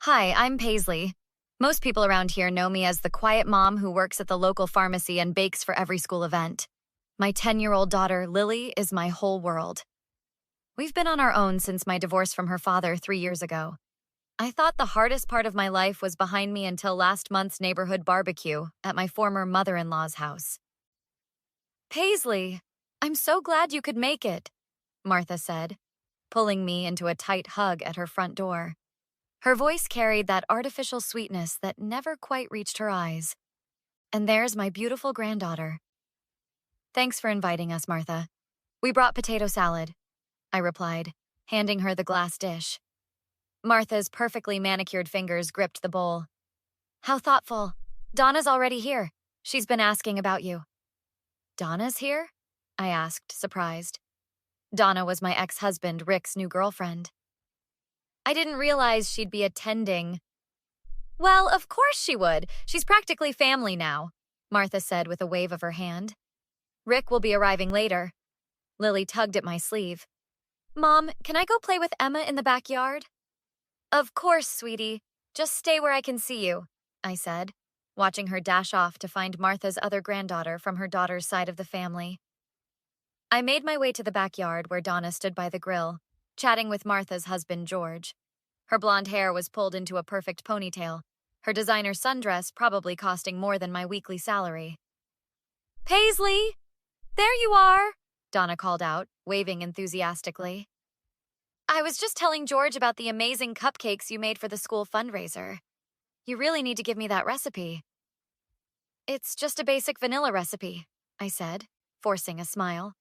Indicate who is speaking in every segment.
Speaker 1: Hi, I'm Paisley. Most people around here know me as the quiet mom who works at the local pharmacy and bakes for every school event. My 10-year-old daughter, Lily, is my whole world. We've been on our own since my divorce from her father 3 years ago. I thought the hardest part of my life was behind me until last month's neighborhood barbecue at my former mother-in-law's house. Paisley, I'm so glad you could make it, Martha said, pulling me into a tight hug at her front door. Her voice carried that artificial sweetness that never quite reached her eyes. And there's my beautiful granddaughter. Thanks for inviting us, Martha. We brought potato salad, I replied, handing her the glass dish. Martha's perfectly manicured fingers gripped the bowl. How thoughtful. Donna's already here. She's been asking about you. Donna's here? I asked, surprised. Donna was my ex-husband, Rick's new girlfriend. I didn't realize she'd be attending. Well, of course she would. She's practically family now, Martha said with a wave of her hand. Rick will be arriving later. Lily tugged at my sleeve. Mom, can I go play with Emma in the backyard? Of course, sweetie. Just stay where I can see you, I said, watching her dash off to find Martha's other granddaughter from her daughter's side of the family. I made my way to the backyard where Donna stood by the grill, chatting with Martha's husband, George. Her blonde hair was pulled into a perfect ponytail, her designer sundress probably costing more than my weekly salary. Paisley! There you are! Donna called out, waving enthusiastically. I was just telling George about the amazing cupcakes you made for the school fundraiser. You really need to give me that recipe. It's just a basic vanilla recipe, I said, forcing a smile.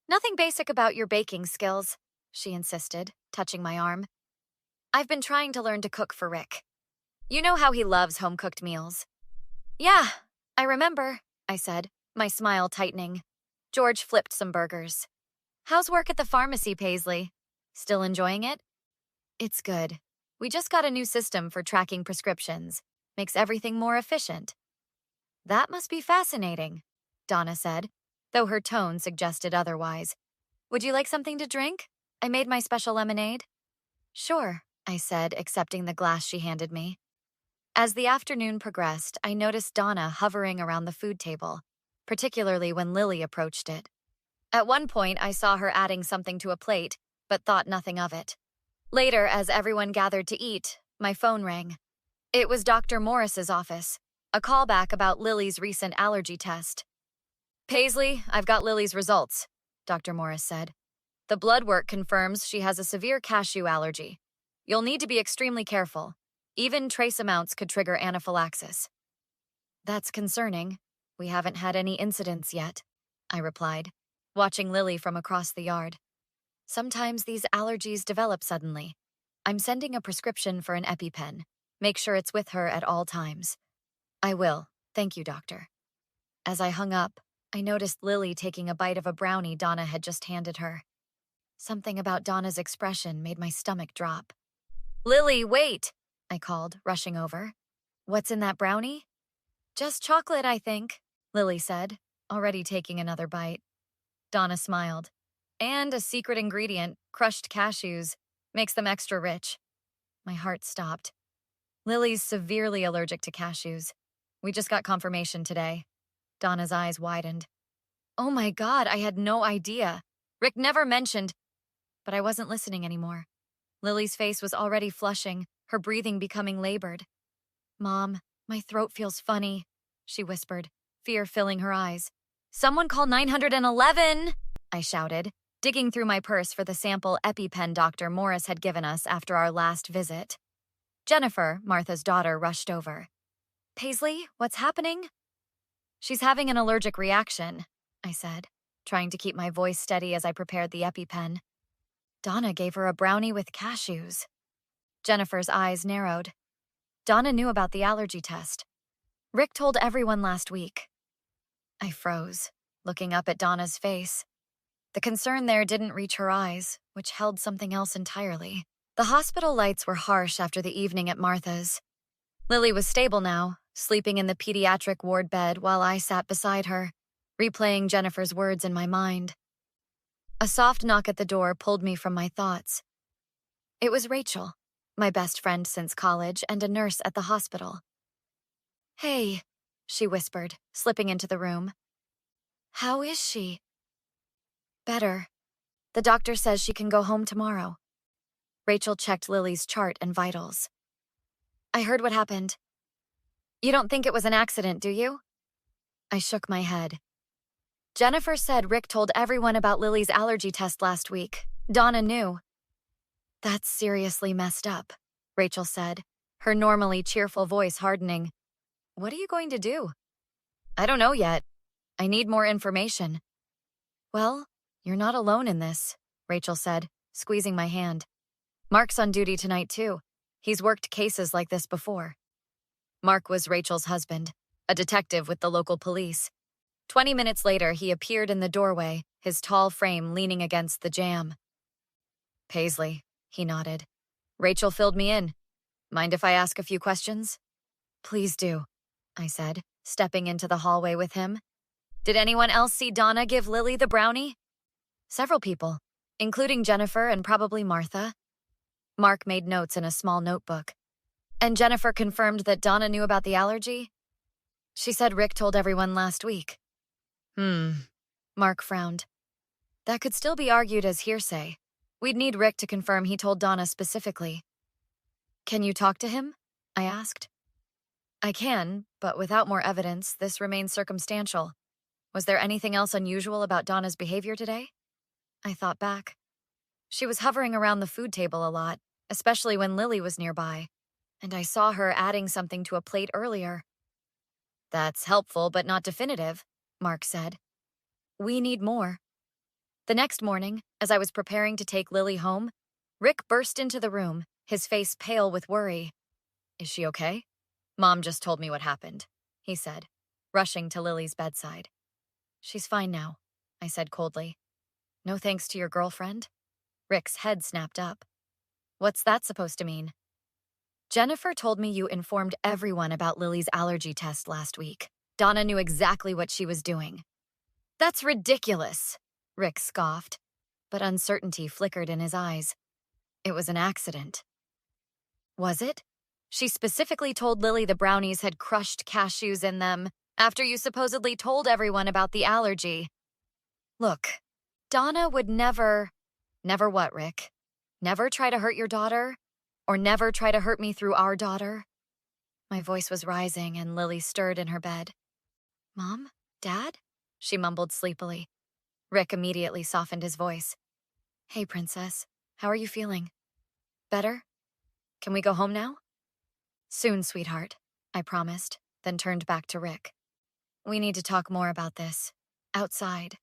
Speaker 1: Nothing basic about your baking skills, she insisted, touching my arm. I've been trying to learn to cook for Rick. You know how he loves home-cooked meals. Yeah, I remember, I said, my smile tightening. George flipped some burgers. How's work at the pharmacy, Paisley? Still enjoying it? It's good. We just got a new system for tracking prescriptions. Makes everything more efficient. That must be fascinating, Donna said, though her tone suggested otherwise. Would you like something to drink? I made my special lemonade. Sure, I said, accepting the glass she handed me. As the afternoon progressed, I noticed Donna hovering around the food table, particularly when Lily approached it. At one point, I saw her adding something to a plate, but thought nothing of it. Later, as everyone gathered to eat, my phone rang. It was Dr. Morris's office, a callback about Lily's recent allergy test. Paisley, I've got Lily's results, Dr. Morris said. The blood work confirms she has a severe cashew allergy. You'll need to be extremely careful. Even trace amounts could trigger anaphylaxis. That's concerning. We haven't had any incidents yet, I replied, watching Lily from across the yard. Sometimes these allergies develop suddenly. I'm sending a prescription for an EpiPen. Make sure it's with her at all times. I will. Thank you, doctor. As I hung up, I noticed Lily taking a bite of a brownie Donna had just handed her. Something about Donna's expression made my stomach drop. Lily, wait! I called, rushing over. What's in that brownie? Just chocolate, I think, Lily said, already taking another bite. Donna smiled. And a secret ingredient, crushed cashews, makes them extra rich. My heart stopped. Lily's severely allergic to cashews. We just got confirmation today. Donna's eyes widened. Oh my God, I had no idea. Rick never mentioned. But I wasn't listening anymore. Lily's face was already flushing, her breathing becoming labored. Mom, my throat feels funny, she whispered, fear filling her eyes. Someone call 911, I shouted, digging through my purse for the sample EpiPen Dr. Morris had given us after our last visit. Jennifer, Martha's daughter, rushed over. Paisley, what's happening? She's having an allergic reaction, I said, trying to keep my voice steady as I prepared the EpiPen. Donna gave her a brownie with cashews. Jennifer's eyes narrowed. Donna knew about the allergy test. Rick told everyone last week. I froze, looking up at Donna's face. The concern there didn't reach her eyes, which held something else entirely. The hospital lights were harsh after the evening at Martha's. Lily was stable now, sleeping in the pediatric ward bed while I sat beside her, replaying Jennifer's words in my mind. A soft knock at the door pulled me from my thoughts. It was Rachel. my best friend since college and a nurse at the hospital. Hey, she whispered, slipping into the room. How is she? Better. The doctor says she can go home tomorrow. Rachel checked Lily's chart and vitals. I heard what happened. You don't think it was an accident, do you? I shook my head. Jennifer said Rick told everyone about Lily's allergy test last week. Donna knew. That's seriously messed up, Rachel said, her normally cheerful voice hardening. What are you going to do? I don't know yet. I need more information. Well, you're not alone in this, Rachel said, squeezing my hand. Mark's on duty tonight, too. He's worked cases like this before. Mark was Rachel's husband, a detective with the local police. 20 minutes later, he appeared in the doorway, his tall frame leaning against the jamb. Paisley, he nodded. Rachel filled me in. Mind if I ask a few questions? Please do, I said, stepping into the hallway with him. Did anyone else see Donna give Lily the brownie? Several people, including Jennifer and probably Martha. Mark made notes in a small notebook. And Jennifer confirmed that Donna knew about the allergy? She said Rick told everyone last week. Mark frowned. That could still be argued as hearsay. We'd need Rick to confirm he told Donna specifically. Can you talk to him? I asked. I can, but without more evidence, this remains circumstantial. Was there anything else unusual about Donna's behavior today? I thought back. She was hovering around the food table a lot, especially when Lily was nearby, and I saw her adding something to a plate earlier. That's helpful, but not definitive, Mark said. We need more. The next morning, as I was preparing to take Lily home, Rick burst into the room, his face pale with worry. Is she okay? Mom just told me what happened, he said, rushing to Lily's bedside. She's fine now, I said coldly. No thanks to your girlfriend? Rick's head snapped up. What's that supposed to mean? Jennifer told me you informed everyone about Lily's allergy test last week. Donna knew exactly what she was doing. That's ridiculous, Rick scoffed, but uncertainty flickered in his eyes. It was an accident. Was it? She specifically told Lily the brownies had crushed cashews in them after you supposedly told everyone about the allergy. Look, Donna would never... Never what, Rick? Never try to hurt your daughter? Or never try to hurt me through our daughter? My voice was rising and Lily stirred in her bed. Mom? Dad? She mumbled sleepily. Rick immediately softened his voice. Hey, Princess. How are you feeling? Better? Can we go home now? Soon, sweetheart, I promised, then turned back to Rick. We need to talk more about this. Outside.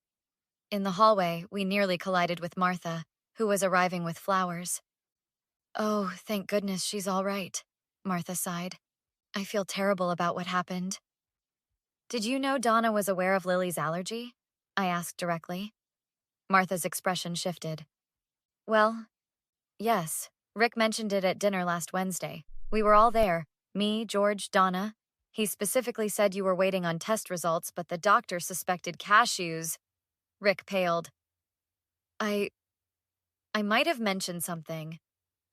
Speaker 1: In the hallway, we nearly collided with Martha, who was arriving with flowers. Oh, thank goodness she's all right, Martha sighed. I feel terrible about what happened. Did you know Donna was aware of Lily's allergy? I asked directly. Martha's expression shifted. Well, yes, Rick mentioned it at dinner last Wednesday. We were all there, me, George, Donna. He specifically said you were waiting on test results, but the doctor suspected cashews. Rick paled. I might have mentioned something.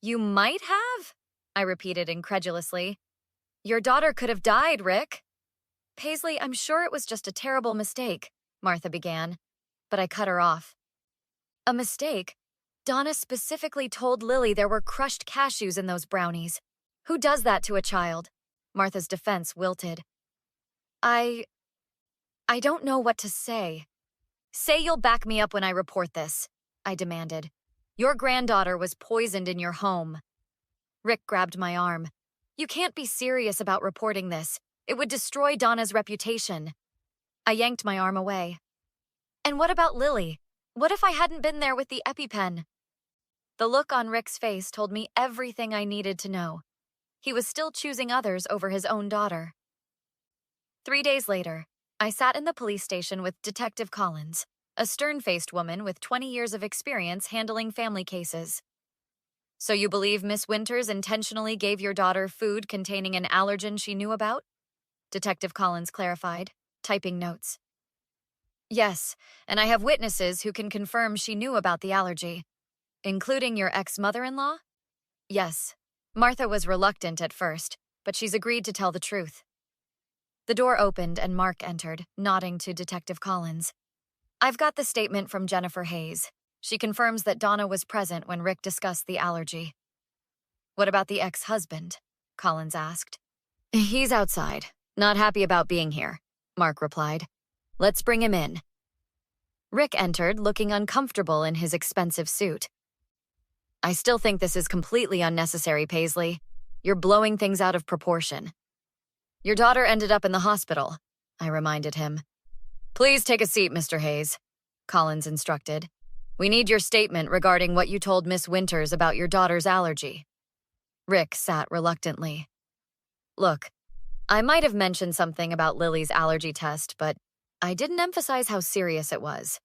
Speaker 1: You might have? I repeated incredulously. Your daughter could have died, Rick. Paisley, I'm sure it was just a terrible mistake, Martha began, but I cut her off. A mistake? Donna specifically told Lily there were crushed cashews in those brownies. Who does that to a child? Martha's defense wilted. I don't know what to say. Say you'll back me up when I report this, I demanded. Your granddaughter was poisoned in your home. Rick grabbed my arm. You can't be serious about reporting this. It would destroy Donna's reputation. I yanked my arm away. And what about Lily? What if I hadn't been there with the EpiPen? The look on Rick's face told me everything I needed to know. He was still choosing others over his own daughter. 3 days later, I sat in the police station with Detective Collins, a stern-faced woman with 20 years of experience handling family cases. So you believe Miss Winters intentionally gave your daughter food containing an allergen she knew about? Detective Collins clarified, typing notes. Yes, and I have witnesses who can confirm she knew about the allergy. Including your ex-mother-in-law? Yes. Martha was reluctant at first, but she's agreed to tell the truth. The door opened and Mark entered, nodding to Detective Collins. I've got the statement from Jennifer Hayes. She confirms that Donna was present when Rick discussed the allergy. What about the ex-husband? Collins asked. He's outside, not happy about being here, Mark replied. Let's bring him in. Rick entered, looking uncomfortable in his expensive suit. I still think this is completely unnecessary, Paisley. You're blowing things out of proportion. Your daughter ended up in the hospital, I reminded him. Please take a seat, Mr. Hayes, Collins instructed. We need your statement regarding what you told Miss Winters about your daughter's allergy. Rick sat reluctantly. Look, I might have mentioned something about Lily's allergy test, but I didn't emphasize how serious it was.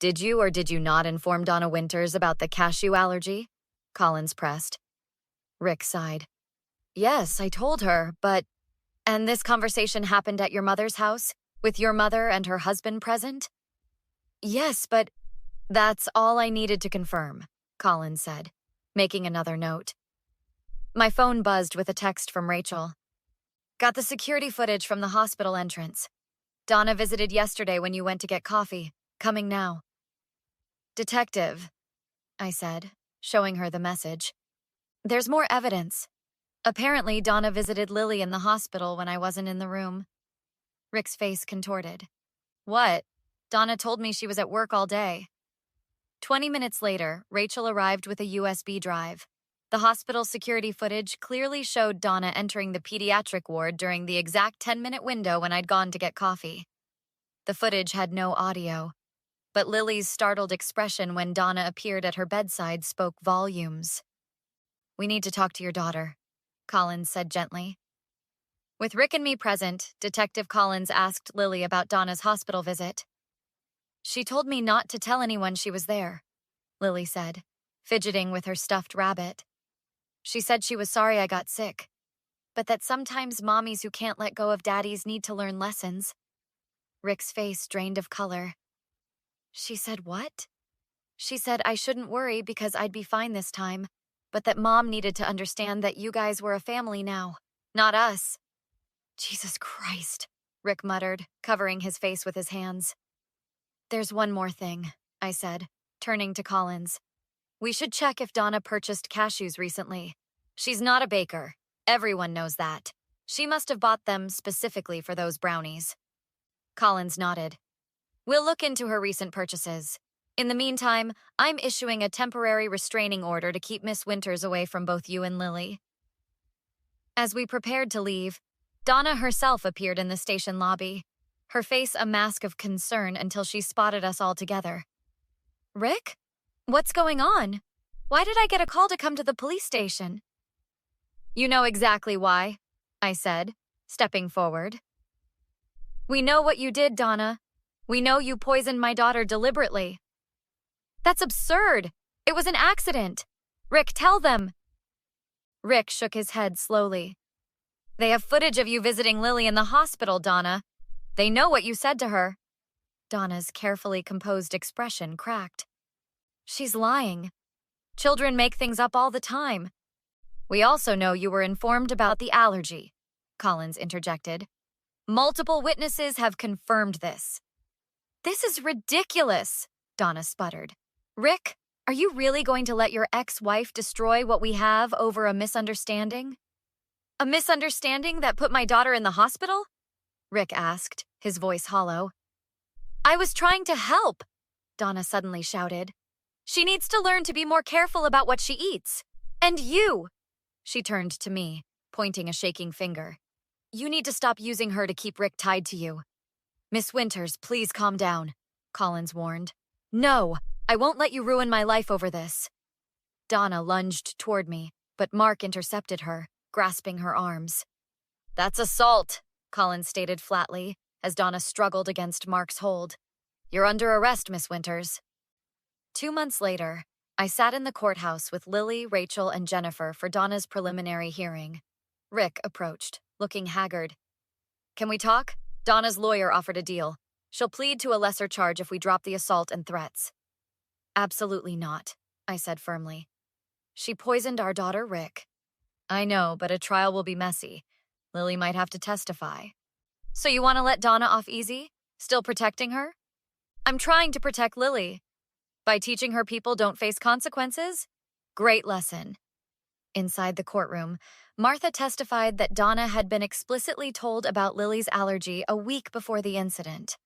Speaker 1: Did you or did you not inform Donna Winters about the cashew allergy? Collins pressed. Rick sighed. Yes, I told her, but... And this conversation happened at your mother's house, with your mother and her husband present? Yes, but... That's all I needed to confirm, Collins said, making another note. My phone buzzed with a text from Rachel. Got the security footage from the hospital entrance. Donna visited yesterday when you went to get coffee. Coming now. Detective, I said, showing her the message. There's more evidence. Apparently, Donna visited Lily in the hospital when I wasn't in the room. Rick's face contorted. What? Donna told me she was at work all day. 20 minutes later, Rachel arrived with a USB drive. The hospital security footage clearly showed Donna entering the pediatric ward during the exact 10-minute window when I'd gone to get coffee. The footage had no audio, but Lily's startled expression when Donna appeared at her bedside spoke volumes. We need to talk to your daughter, Collins said gently. With Rick and me present, Detective Collins asked Lily about Donna's hospital visit. She told me not to tell anyone she was there, Lily said, fidgeting with her stuffed rabbit. She said she was sorry I got sick, but that sometimes mommies who can't let go of daddies need to learn lessons. Rick's face drained of color. She said what? She said I shouldn't worry because I'd be fine this time, but that Mom needed to understand that you guys were a family now, not us. Jesus Christ, Rick muttered, covering his face with his hands. There's one more thing, I said, turning to Collins. We should check if Donna purchased cashews recently. She's not a baker. Everyone knows that. She must have bought them specifically for those brownies. Collins nodded. We'll look into her recent purchases. In the meantime, I'm issuing a temporary restraining order to keep Miss Winters away from both you and Lily. As we prepared to leave, Donna herself appeared in the station lobby, her face a mask of concern until she spotted us all together. Rick? What's going on? Why did I get a call to come to the police station? You know exactly why, I said, stepping forward. We know what you did, Donna. We know you poisoned my daughter deliberately. That's absurd. It was an accident. Rick, tell them. Rick shook his head slowly. They have footage of you visiting Lily in the hospital, Donna. They know what you said to her. Donna's carefully composed expression cracked. She's lying. Children make things up all the time. We also know you were informed about the allergy, Collins interjected. Multiple witnesses have confirmed this. This is ridiculous, Donna sputtered. Rick, are you really going to let your ex-wife destroy what we have over a misunderstanding? A misunderstanding that put my daughter in the hospital? Rick asked, his voice hollow. I was trying to help, Donna suddenly shouted. She needs to learn to be more careful about what she eats. And you! She turned to me, pointing a shaking finger. You need to stop using her to keep Rick tied to you. Miss Winters, please calm down, Collins warned. No, I won't let you ruin my life over this. Donna lunged toward me, but Mark intercepted her, grasping her arms. That's assault, Collins stated flatly, as Donna struggled against Mark's hold. You're under arrest, Miss Winters. 2 months later, I sat in the courthouse with Lily, Rachel, and Jennifer for Donna's preliminary hearing. Rick approached, looking haggard. Can we talk? Donna's lawyer offered a deal. She'll plead to a lesser charge if we drop the assault and threats. Absolutely not, I said firmly. She poisoned our daughter, Rick. I know, but a trial will be messy. Lily might have to testify. So you want to let Donna off easy? Still protecting her? I'm trying to protect Lily. By teaching her people don't face consequences? Great lesson. Inside the courtroom, Martha testified that Donna had been explicitly told about Lily's allergy a week before the incident.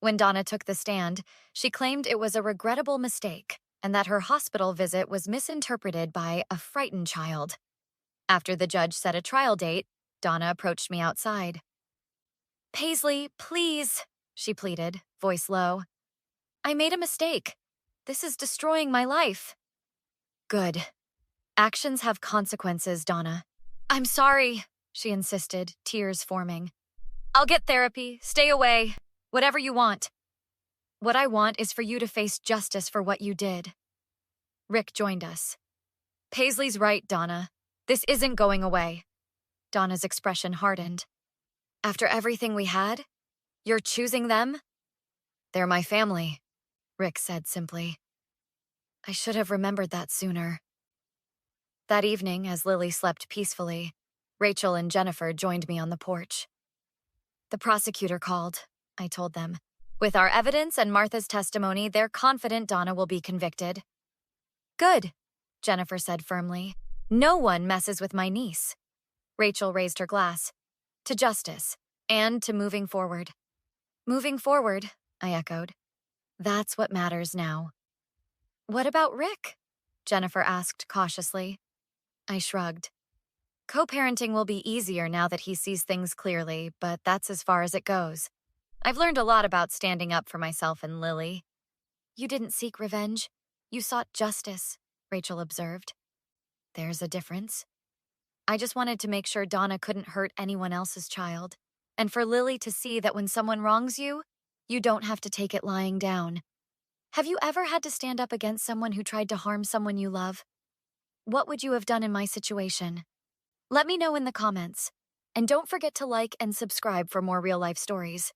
Speaker 1: When Donna took the stand, she claimed it was a regrettable mistake and that her hospital visit was misinterpreted by a frightened child. After the judge set a trial date, Donna approached me outside. "Paisley, please," she pleaded, voice low. "I made a mistake. This is destroying my life." "Good. Actions have consequences, Donna." "I'm sorry," she insisted, tears forming. "I'll get therapy. Stay away. Whatever you want." "What I want is for you to face justice for what you did." Rick joined us. "Paisley's right, Donna. This isn't going away." Donna's expression hardened. "After everything we had? You're choosing them?" "They're my family," Rick said simply. "I should have remembered that sooner." That evening, as Lily slept peacefully, Rachel and Jennifer joined me on the porch. "The prosecutor called," I told them. "With our evidence and Martha's testimony, they're confident Donna will be convicted." "Good," Jennifer said firmly. "No one messes with my niece." Rachel raised her glass. "To justice, and to moving forward." "Moving forward," I echoed. "That's what matters now." "What about Rick?" Jennifer asked cautiously. I shrugged. "Co-parenting will be easier now that he sees things clearly, but that's as far as it goes. I've learned a lot about standing up for myself and Lily." "You didn't seek revenge. You sought justice," Rachel observed. "There's a difference. I just wanted to make sure Donna couldn't hurt anyone else's child, and for Lily to see that when someone wrongs you, you don't have to take it lying down. Have you ever had to stand up against someone who tried to harm someone you love? What would you have done in my situation? Let me know in the comments. And don't forget to like and subscribe for more real-life stories.